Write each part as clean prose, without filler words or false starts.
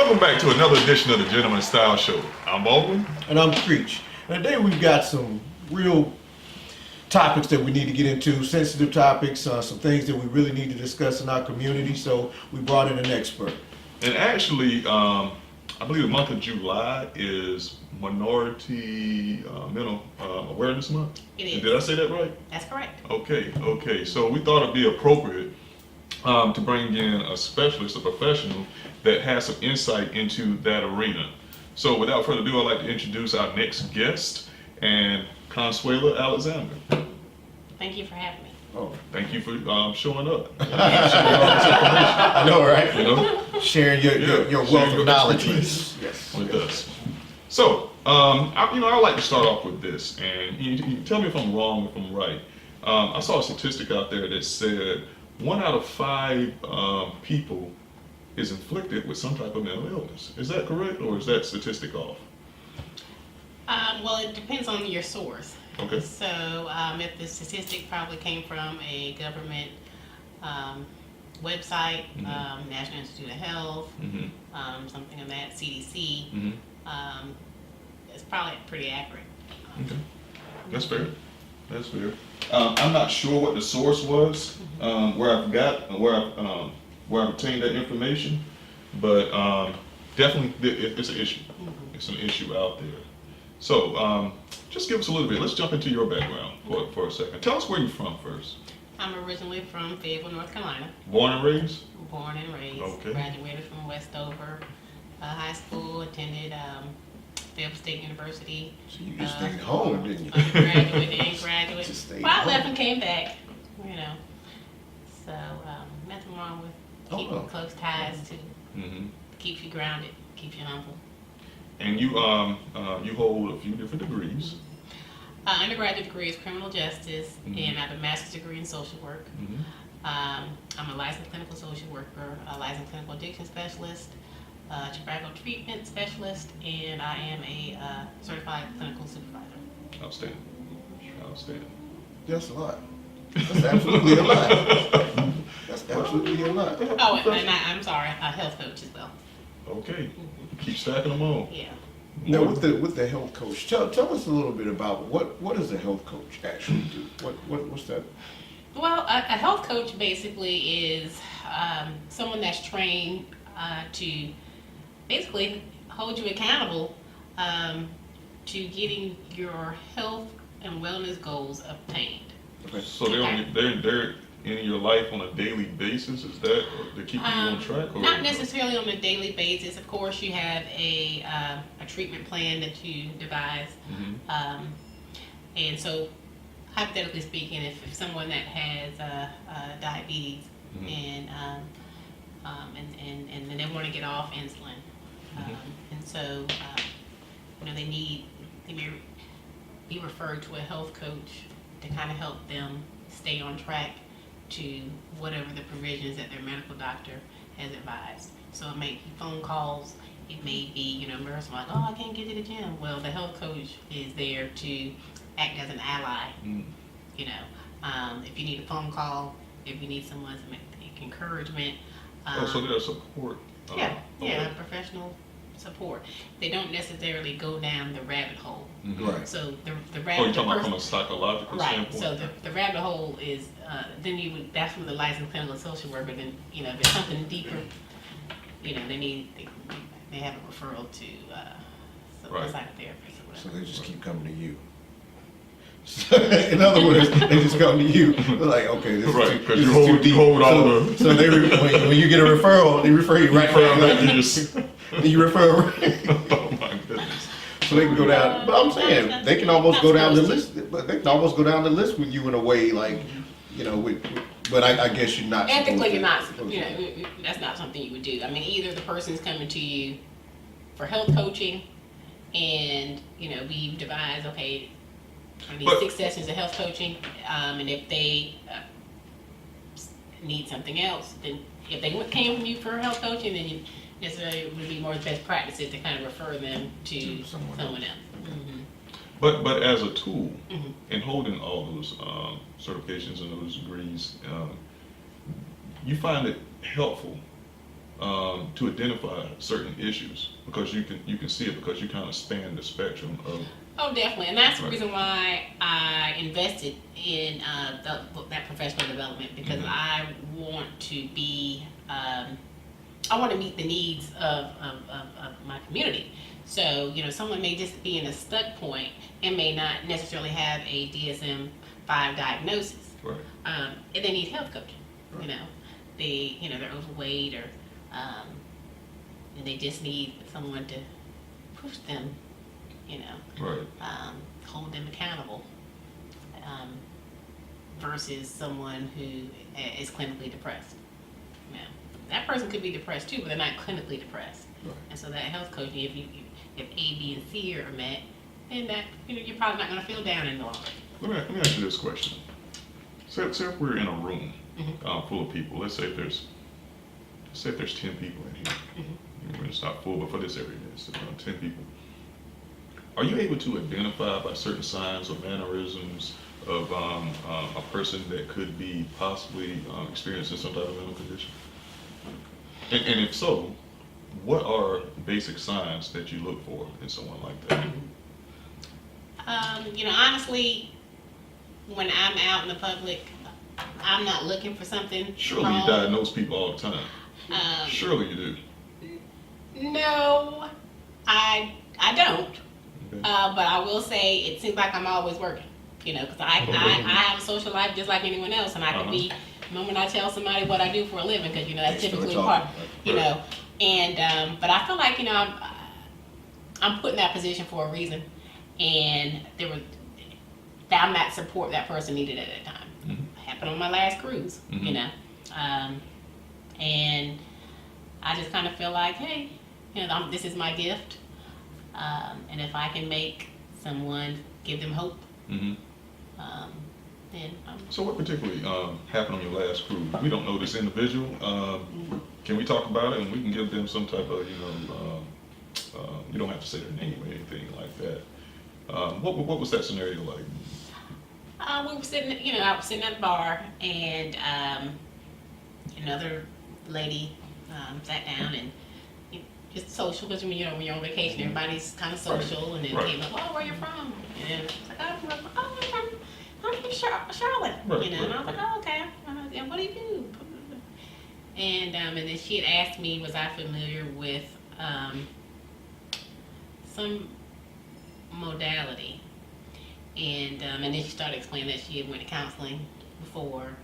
Welcome back to another edition of the Gentleman Style Show. I'm Baldwin. And I'm Preach. And today we've got some real topics that we need to get into, sensitive topics, some things that we really need to discuss in our community, so we brought in an expert. And actually, I believe the month of July is Minority Mental Awareness Month. It is. Did I say that right? That's correct. Okay. So we thought it'd be appropriate to bring in a specialist, a professional that has some insight into that arena. So without further ado, I'd like to introduce our next guest, and Conseula Alexander. Thank you for having me. Oh, Thank you for showing up. I know, right? You know, Sharing your sharing wealth your of knowledge expertise yes. with us. So, I like to start off with this, and you tell me if I'm wrong, if I'm right. I saw a statistic out there that said 1 out of 5 people is inflicted with some type of mental illness. Is that correct, or is that statistic off? Well, it depends on your source. Okay. So, if the statistic probably came from a government website, National Institute of Health, something of that, CDC, it's probably pretty accurate. Okay, that's fair. That's fair. I'm not sure what the source was, where I've obtained that information, but definitely it's an issue. It's an issue out there. So just give us a little bit. Let's jump into your background for a second. Tell us where you're from first. I'm originally from Fayetteville, North Carolina. Born and raised? Born and raised. Okay. Graduated from Westover High School. Attended Fayetteville State University. So you just stayed home, didn't you? Undergraduate and graduate. Just stayed Well, I home. left and came back. You know. So nothing wrong with keeping close ties to keeps you grounded, keeps you humble. And you hold a few different degrees. Undergraduate degree is criminal justice, and I have a master's degree in social work. I'm a licensed clinical social worker, a licensed clinical addiction specialist, tobacco treatment specialist, and I am a certified clinical supervisor. Outstanding. That's a lot. That's absolutely a lot. That's absolutely a lot. Oh, and I'm sorry, a health coach as well. Okay. Keep stacking them on. Yeah. Now, with the health coach, tell us a little bit about what does a health coach actually do? What's that? Well, a health coach basically is someone that's trained to basically hold you accountable to getting your health and wellness goals obtained. Okay. So they're in your life on a daily basis? Is that to keep you on track? Or Not necessarily on a daily basis. Of course, you have a treatment plan that you devise, and so hypothetically speaking, if someone that has diabetes and they want to get off insulin, and so they may be referred to a health coach to kind of help them stay on track to whatever the provisions that their medical doctor has advised. So it may be phone calls, it may be, nurse like, oh, I can't get to the gym. Well, the health coach is there to act as an ally. If you need a phone call, if you need someone to make encouragement. so there's support. Professional support. They don't necessarily go down the rabbit hole. Right. So the You're rabbit talking about from a psychological right. standpoint? So the rabbit hole is that's where the licensed clinical social worker. Then if it's something deeper, they have a referral to a psychotherapist or So whatever. they just keep coming to you. In other words, they just come to you. They're like, okay, this Right, is because too, you this is hold- too deep. you hold all the- So when you get a referral, they refer you right back. And you refer. Oh my goodness. So they can go down. But I'm saying they can almost go down the list. But they can almost go down the list with you in a way, like but I guess you're not. Ethically, you're not. supposed to. That's not something you would do. I mean, either the person's coming to you for health coaching, and we devise, okay, I need 6 sessions of health coaching, and if they need something else, then if they came from you for health coaching, then you necessarily it would be more best practices to kind of refer them to someone else. But as a tool in holding all those certifications and those degrees, you find it helpful to identify certain issues, because you can see it, because you kind of span the spectrum of. Oh, definitely, and that's the Right. reason why I invested in that professional development, because Mhm. I want to be, I want to meet the needs of my community. So, someone may just be in a stuck point and may not necessarily have a DSM-5 diagnosis, Right. and they need health coaching. Right. They're overweight, or and they just need someone to push them, Right. hold them accountable, versus someone who is clinically depressed. That person could be depressed too, but they're not clinically depressed. Right. And so that health coaching, if A, B, and C are met, then that you're probably not going to feel down any longer. Let me ask you this question. Say if we're in a room Mhm. full of people. Let's say if there's 10 people in here. Mhm. It's not full, but for this area, it's 10 people. Are you able to identify by certain signs or mannerisms of a person that could be possibly experiencing some type of mental condition? And if so, what are basic signs that you look for in someone like that? Honestly, when I'm out in the public, I'm not looking for something Surely wrong. you diagnose people all the time. Um, Surely you do. No, I don't. Okay. But I will say it seems like I'm always working. Because I have a social life just like anyone else, and I can be. The moment I tell somebody what I do for a living, because that's They start typically talking, part. And but I feel like I'm put in that position for a reason, and found that support that person needed at that time. Mhm. Happened on my last cruise, Mhm. and I just kind of feel like, hey, this is my gift, and if I can make someone, give them hope, Mhm. then So what particularly happened on your last cruise? We don't know this individual. Can we talk about it, and we can give them some type of, you don't have to say their name or anything like that. What was that scenario like? we were sitting, I was sitting at the bar, and another lady sat down, and just social, because when you're on vacation, everybody's kind of social, and then Right. came up, oh, where you from? And it's like, I'm from Charlotte, Right, and I right, was like, oh, okay, and what do you do? And then she had asked me, was I familiar with some modality, and then she started explaining that she had went to counseling before,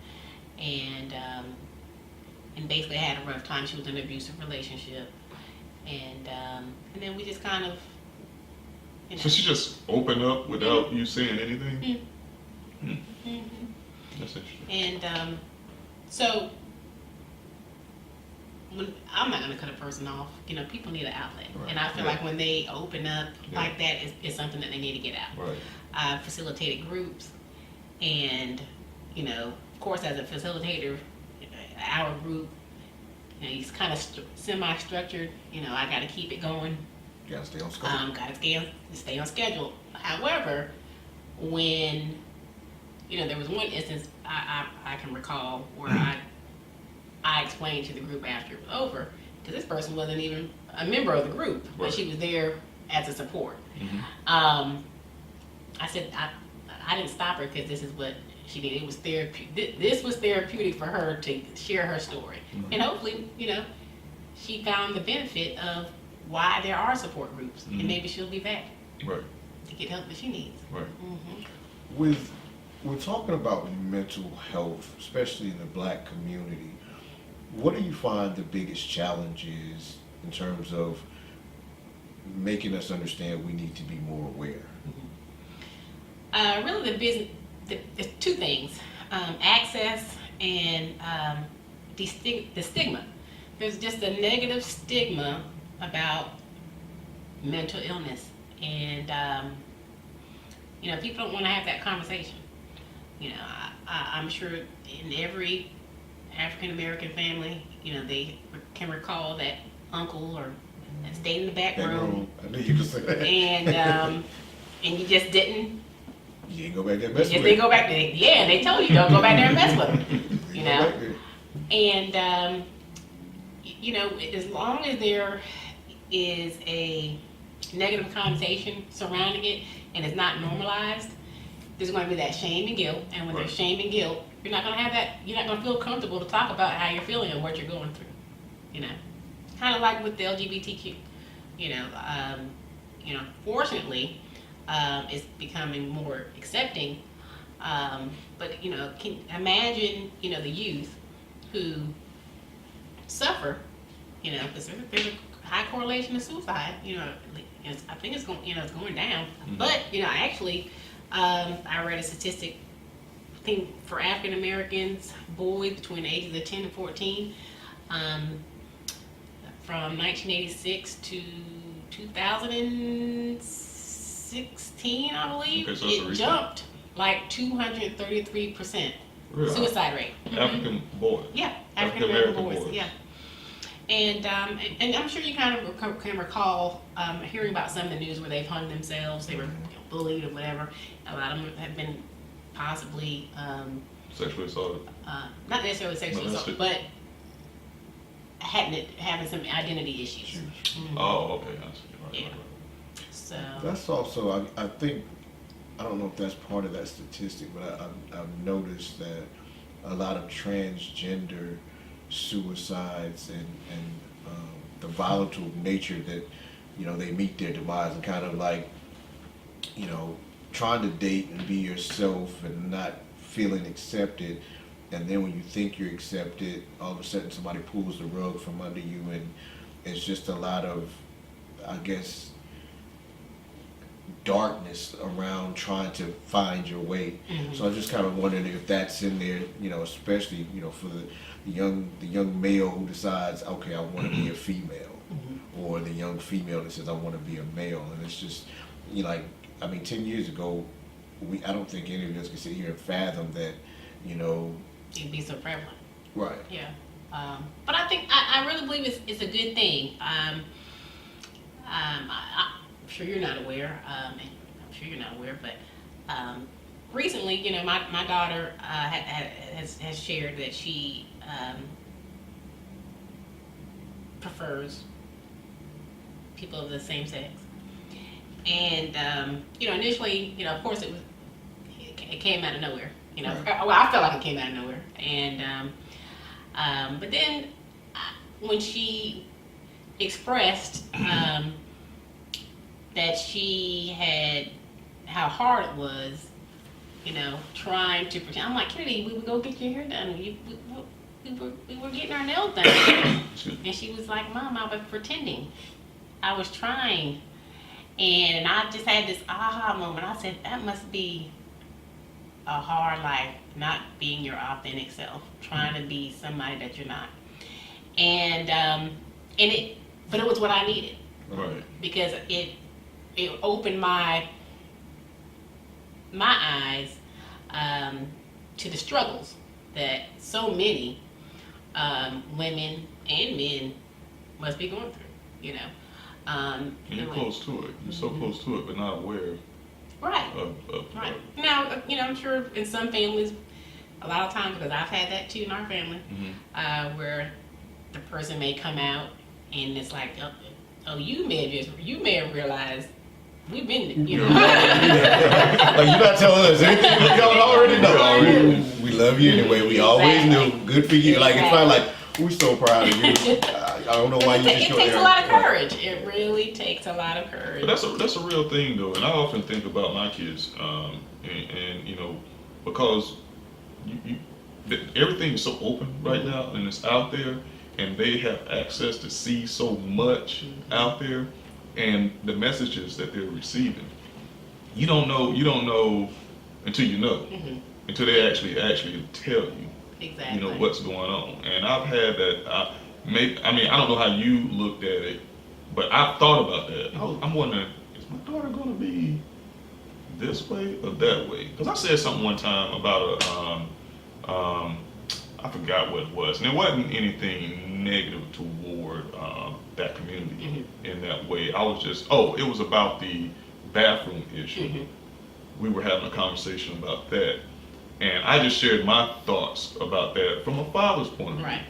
and basically had a rough time. She was in an abusive relationship, and then we just kind of, So she just opened up without you saying anything? Mhm. That's interesting. And so I'm not going to cut a person off. People need an outlet, Right. and I feel Yeah. like when they open up Yeah. like that, it's something that they need to get out. Right. I facilitated groups, and of course, as a facilitator, our group, it's kind of semi-structured. I got to keep it going. You gotta stay on schedule. Got to stay on schedule. However, when there was one instance I can recall where I explained to the group after it was over, because this person wasn't even a member of the group, but Right. she was there as a support. Mhm. I said I didn't stop her because this is what she did. It was therapeutic. This was therapeutic for her to share her story, Mhm. and hopefully, she found the benefit of why there are support groups, Mhm. and maybe she'll be back Right. to get help that she needs. Right. We're talking about mental health, especially in the Black community. What do you find the biggest challenges in terms of making us understand we need to be more aware? Really, there's two things: access and the stigma. There's just a negative stigma about mental illness, and people don't want to have that conversation. I'm sure in every African American family, they can recall that uncle or that stayed in the back room, I knew you could say that. and you just didn't. You ain't go back there and You mess just with didn't it. go back there. Yeah, they told you don't go back there and mess with them. You go back there. And you know, as long as there is a negative connotation surrounding it and it's not normalized, there's going to be that shame and guilt. And when there's shame and guilt, you're not going to have that. You're not going to feel comfortable to talk about how you're feeling and what you're going through. You know, kind of like with the LGBTQ. You know, fortunately, it's becoming more accepting. But you know, can imagine, you know, the youth who suffer. You know, because there's a high correlation to suicide. You know, I think it's going. You know, it's going down. Mm-hmm. But you know, actually, I read a statistic. I think for African Americans, boys between the ages of 10 and 14, from 1986 to 2016, I believe, Okay, so it jumped like 233% Really? suicide rate. African boy. Yeah, African American African-American boys. Yeah, and I'm sure you kind of can recall hearing about some of the news where they've hung themselves, they were bullied or whatever. A lot of them have been possibly Sexually assaulted. not necessarily sexually assaulted, but having some identity issues. Mhm. Oh, okay. I see. Right, Yeah. right, right. So That's also, I think, I don't know if that's part of that statistic, but I've noticed that a lot of transgender suicides and the volatile nature that, you know, they meet their demise and kind of like, you know, trying to date and be yourself and not feeling accepted, and then when you think you're accepted, all of a sudden somebody pulls the rug from under you, and it's just a lot of, I guess, darkness around trying to find your way. Mhm. So I just kind of wondered if that's in there, you know, especially, you know, for the young male who decides, okay, I want to be a female, or the young female that says I want to be a male, and it's just, you know, like, I mean, 10 years ago, I don't think any of us could sit here and fathom that, you know. it'd be so prevalent. Right. Yeah. But I think I really believe it's a good thing. I'm sure you're not aware, and I'm sure you're not aware, but recently, you know, my daughter has shared that she prefers people of the same sex. And you know, initially, you know, of course, it came out of nowhere. You know, Right. well, I felt like it came out of nowhere. And but then when she expressed that she had how hard it was, you know, trying to pretend. I'm like, Kennedy, we would go get your hair done. We were getting our nails done. And she was like, Mom, I was pretending. I was trying. And I just had this aha moment. I said, that must be a hard life, not being your authentic self, trying to be somebody that you're not. But it was what I needed. Right. Because it opened my eyes to the struggles that so many women and men must be going through, you know. And you're close to it. You're so close to it, but not aware Right. of Right. Now, you know, I'm sure in some families, a lot of times, because I've had that too in our family, where the person may come out and it's like, oh, you may have realized we've been, you know. Like, you're not telling us anything we don't already know. We love you anyway. We always knew. Good for you. Like, it's not like, we're so proud of you. I don't know why you just It go takes there. a lot of courage. It really takes a lot of courage. But that's a real thing though, and I often think about my kids, and you know, because everything is so open right now, and it's out there, and they have access to see so much out there, and the messages that they're receiving, you don't know until you know, until they actually tell you. Exactly. You know what's going on, and I've had that. I mean, I don't know how you looked at it, but I've thought about that. I'm wondering, is my daughter going to be this way or that way? Because I said something one time about I forgot what it was, and it wasn't anything negative toward that community in that way. I was just, it was about the bathroom issue. We were having a conversation about that. And I just shared my thoughts about that from a father's point of view. Right.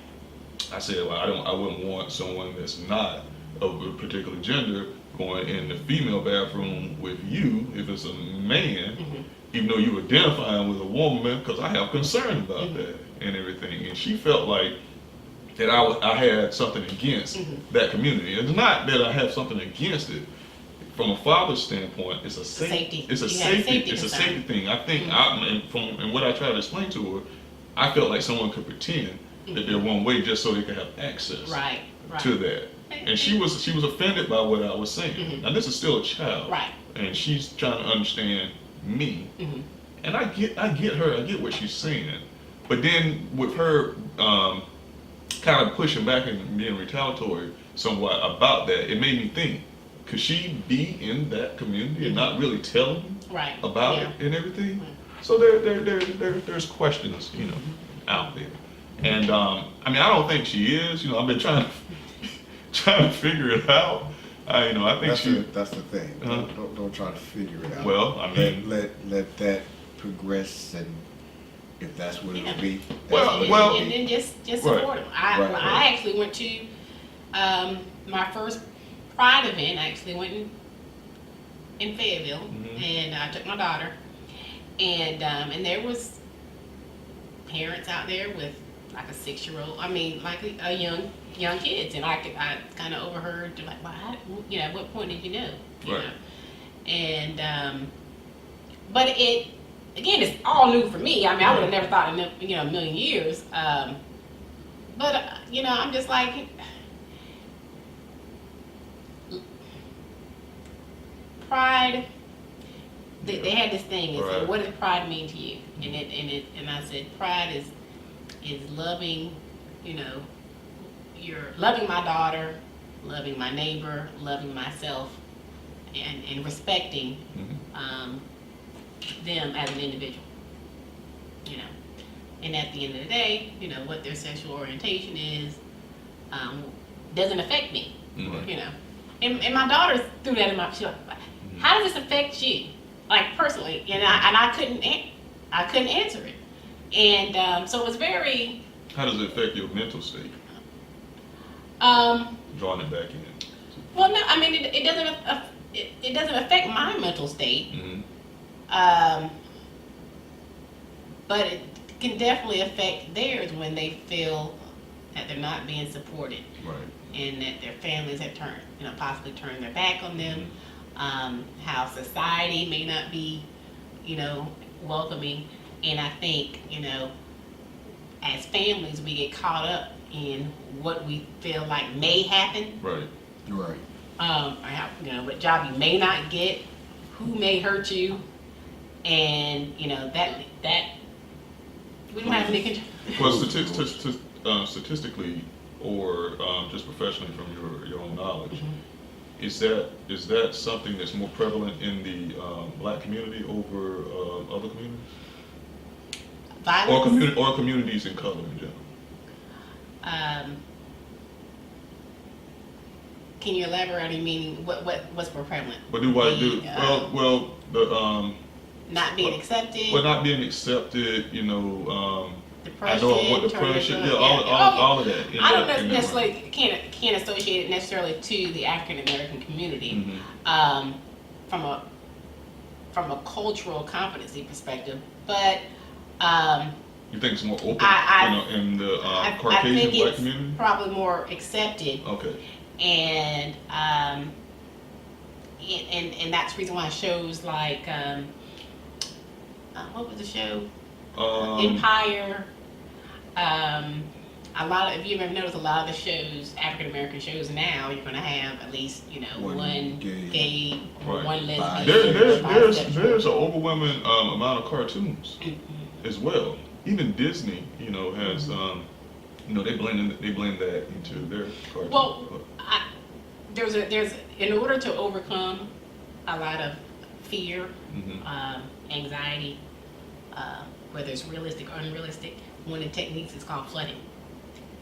I said, well, I wouldn't want someone that's not of a particular gender going in the female bathroom with you if it's a man, even though you identifying with a woman, because I have concern about that and everything. And she felt like that I had something against that community. It's not that I have something against it. From a father's standpoint, it's a safety. It's a safety. It's a safety thing. I think, and what I tried to explain to her, I felt like someone could pretend that they're one way just so they could have access to that. And she was offended by what I was saying. Now this is still a child, and she's trying to understand me. And I get her. I get what she's saying. But then with her kind of pushing back and being retaliatory somewhat about that, it made me think: could she be in that community and not really telling about it and everything? So there's questions, out there. And I mean, I don't think she is. I've been trying to figure it out. I think that's the thing. Don't try to figure it out. Well, I mean, let that progress, and if that's what it'll be. And then just support them. I actually went to my first Pride event. I actually went in Fayetteville, and I took my daughter, and there was parents out there with like a 6-year-old. I mean, like a young kids, and I kind of overheard like, well, at what point did you know? You know? And but it again, it's all new for me. I mean, I would have never thought in a million years. But I'm just like, Pride. They had this thing. It's like, what does pride mean to you? And I said, pride is loving, you're loving my daughter, loving my neighbor, loving myself, and respecting them as an individual. And at the end of the day, what their sexual orientation is doesn't affect me. And my daughter threw that in my. She was like, how does this affect you, like personally? And I couldn't answer it. And so it was very. How does it affect your mental state? Drawing it back in. Well, no, I mean it doesn't. It doesn't affect my mental state. But it can definitely affect theirs when they feel that they're not being supported, and that their families have possibly turned their back on them. How society may not be, welcoming. And I think, as families, we get caught up in what we feel like may happen. What job you may not get, who may hurt you, and that we don't have any control. Well, statistically, or just professionally from your own knowledge, is that something that's more prevalent in the black community over other communities? Violence? Or communities in color in general? Can you elaborate? Meaning what's more prevalent? What do I do? Not being accepted. Well, not being accepted. Depression. I know what depression. All of that. I don't necessarily can't associate it necessarily to the African American community. From a cultural competency perspective, but. You think it's more open in the Caucasian black community? Probably more accepted. Okay. And that's the reason why shows like what was the show? Empire. A lot of, if you've ever noticed, a lot of the shows, African American shows now, you're going to have at least one gay, one lesbian. There's an overwhelming amount of cartoons as well. Even Disney, has they blend that into their cartoons. Well, there's in order to overcome a lot of fear, anxiety, whether it's realistic or unrealistic, one of the techniques is called flooding.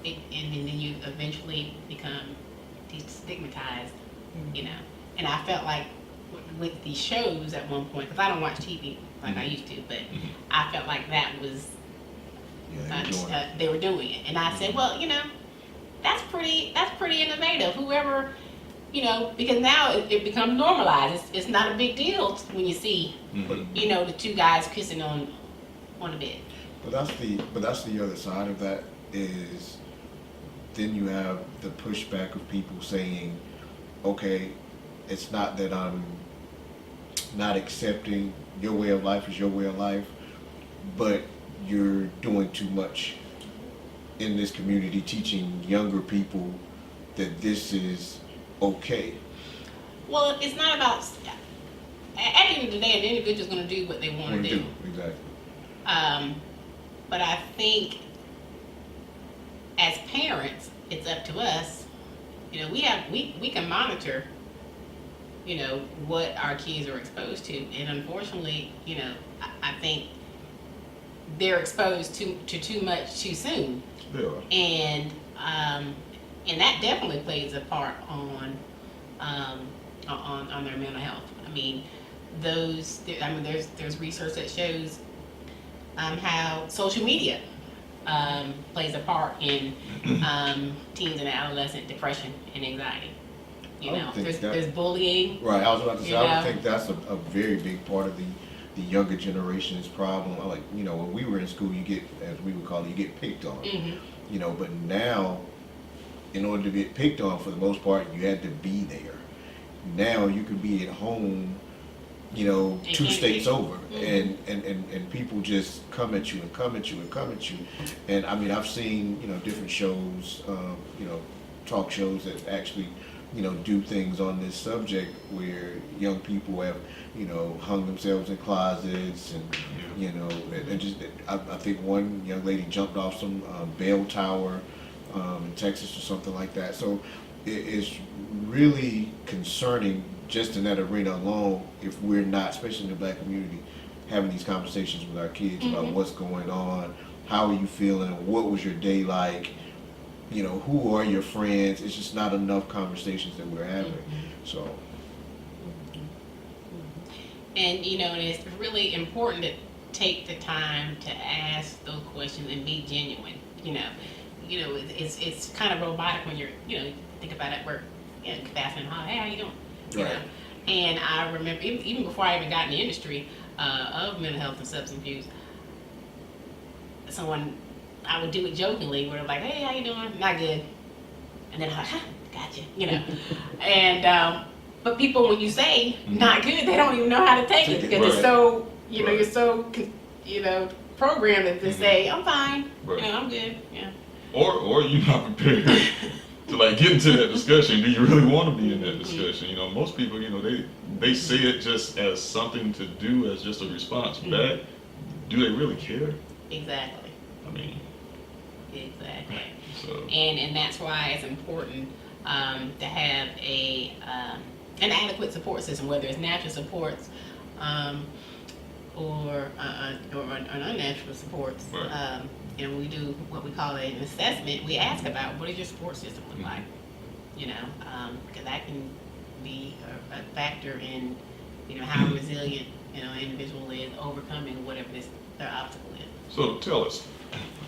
And then you eventually become destigmatized, And I felt like with these shows at one point, because I don't watch TV like I used to, but I felt like that was they were doing it. And I said, well, that's pretty innovative. Whoever, because now it becomes normalized. It's not a big deal when you see, the two guys kissing on the bed. But that's the other side of that is then you have the pushback of people saying, okay, it's not that I'm not accepting your way of life is your way of life, but you're doing too much in this community teaching younger people that this is okay. Well, it's not about, at the end of the day, the individual's going to do what they want to do. Exactly. But I think as parents, it's up to us. We can monitor, what our kids are exposed to, and unfortunately, I think they're exposed to too much too soon. They are. And that definitely plays a part on their mental health. I mean, there's research that shows how social media plays a part in teens and adolescent depression and anxiety. There's bullying. Right, I was about to say, I would think that's a very big part of the younger generation's problem. Like, when we were in school, you get, as we would call it, you get picked on. Mm-hmm. But now, in order to get picked on, for the most part, you had to be there. Now you can be at home, two states over, and people just come at you and come at you and come at you. And I mean, I've seen, different shows, talk shows that actually, do things on this subject where young people have, hung themselves in closets and, and just, I think one young lady jumped off some bell tower in Texas or something like that. So it's really concerning just in that arena alone if we're not, especially in the Black community, having these conversations with our kids about what's going on, how are you feeling, what was your day like, who are your friends. It's just not enough conversations that we're having. So. And and it's really important to take the time to ask those questions and be genuine. It's kind of robotic when you're think about it, we're asking, hey, how you doing? Right. And I remember even before I even got in the industry of mental health and substance abuse, I would do it jokingly, where they're like, hey, how you doing? Not good. And then I'm like, gotcha, And but people, when you say not good, they don't even know how to take it because it's so you're so programmed to say I'm fine, I'm good, yeah. Or you're not prepared to get into that discussion. Do you really want to be in that discussion? Most people, they say it just as something to do, as just a response back. Do they really care? Exactly. I mean. Exactly. So. And that's why it's important to have an adequate support system, whether it's natural supports or unnatural supports. Right. We do what we call an assessment. We ask about what does your support system look like, because that can be a factor in how resilient an individual is overcoming whatever their obstacle is. So tell us,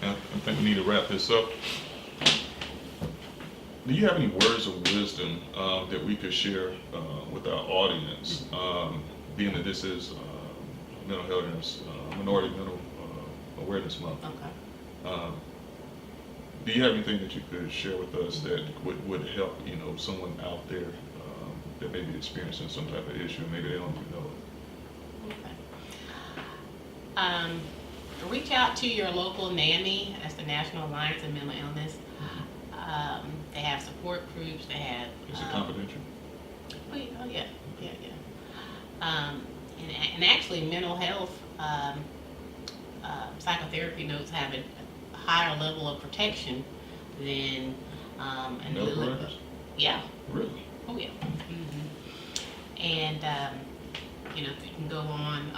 I think we need to wrap this up. Do you have any words of wisdom that we could share with our audience, being that this is Mental Health Minority Mental Awareness Month? Okay. Do you have anything that you could share with us that would help someone out there that may be experiencing some type of issue, maybe they don't even know it? Okay. Reach out to your local NAMI, that's the National Alliance of Mental Illness. They have support groups. They have. Is it confidential? Oh yeah. And actually, mental health psychotherapy notes have a higher level of protection than Medical records? Yeah. Really? Oh yeah. And you can go on.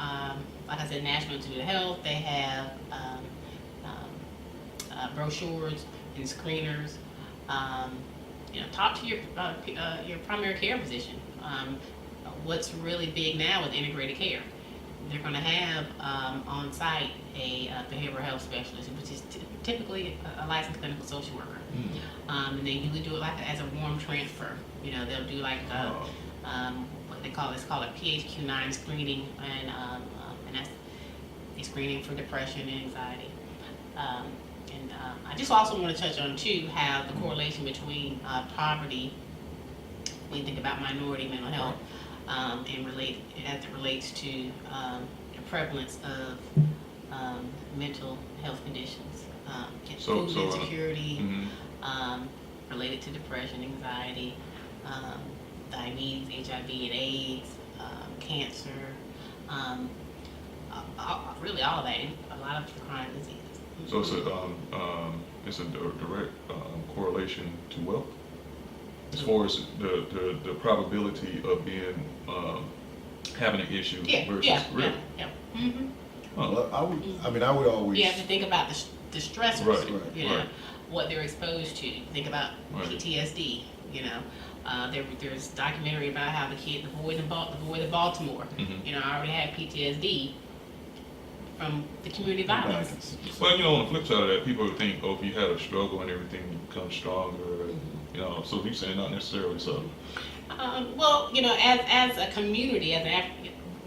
Like I said, National Institute of Health. They have brochures and screeners. Talk to your primary care physician. What's really big now is integrated care. they're going to have on site a behavioral health specialist, which is typically a licensed clinical social worker. And they usually do it like as a warm transfer. You know, they'll do like what they call it's called a PHQ-9 screening, and that's a screening for depression and anxiety. I just also want to touch on too how the correlation between poverty, when you think about minority mental health, and as it relates to the prevalence of mental health conditions, food insecurity, related to depression, anxiety, diabetes, HIV and AIDS, cancer, really all of that, a lot of chronic diseases. So it's a direct correlation to wealth, as far as the probability of being having an issue versus really. Yeah. Mm-hmm. Well, I would always. You have to think about the stressors, Right, you know, what they're exposed to. Think about PTSD, you know. There's a documentary about how the boys in Baltimore, you know, already had PTSD from the community violence. Well, you know, on the flip side of that, people would think, oh, if you had a struggle and everything, you become stronger, you know, so he's saying not necessarily so. Well, you know, as a community,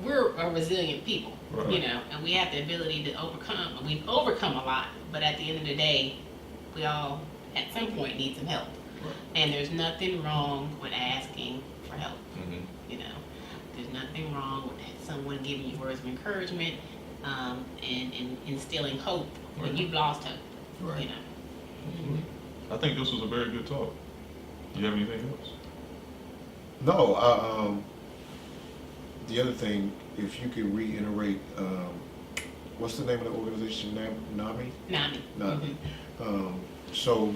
we're a resilient people, you know, and we have the ability to overcome. We've overcome a lot, but at the end of the day, we all, at some point, need some help. Right. And there's nothing wrong with asking for help. You know, there's nothing wrong with someone giving you words of encouragement, and instilling hope when you've lost hope. Right. You know. I think this was a very good talk. Do you have anything else? No. The other thing, if you could reiterate, what's the name of the organization? NAMI. NAMI. So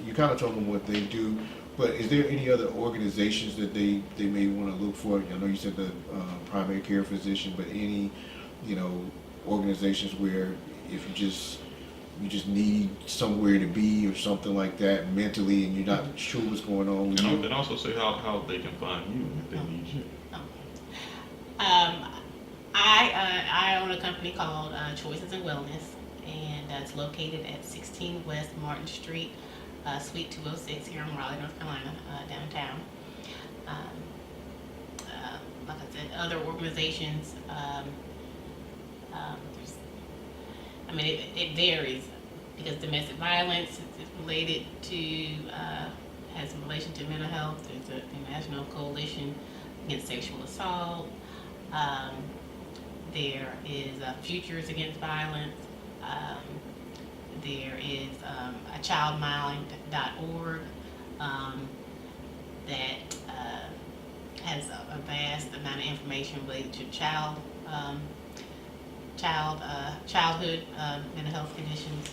you kind of told them what they do, but is there any other organizations that they may want to look for? I know you said the primary care physician, but any, you know, organizations where if you just need somewhere to be or something like that mentally, and you're not sure what's going on with you. And also say how they can find you if they need you. I own a company called Choices in Wellness, and it's located at 16 West Martin Street, Suite 206 here in Raleigh, North Carolina, downtown. Like I said, other organizations, it varies, because domestic violence is related to, has some relation to mental health. There's the National Coalition Against Sexual Assault. There is Futures Against Violence. There is a childmind.org that has a vast amount of information related to childhood mental health conditions.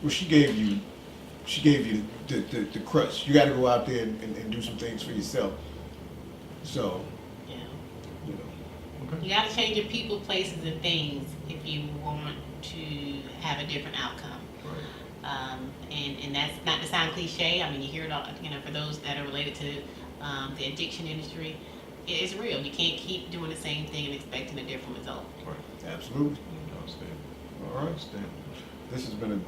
Well, she gave you the crutch. You got to go out there and do some things for yourself. So, Yeah. you know. Okay. You got to change your people, places, and things if you want to have a different outcome. Right. And that's not to sound cliche. I mean, you hear it all, you know, for those that are related to the addiction industry, it's real. You can't keep doing the same thing and expecting a different result. Right. Absolutely. I understand. All right. I understand. This has been a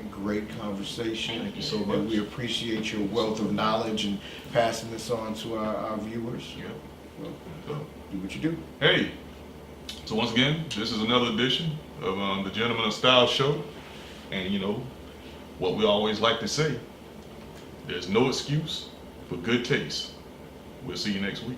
great conversation. Thank you so much. And we appreciate your wealth of knowledge and passing this on to our viewers. Yeah. Well, So, do what you do. hey, so once again, this is another edition of the Gentleman of Style Show. And you know, what we always like to say, there's no excuse for good taste. We'll see you next week.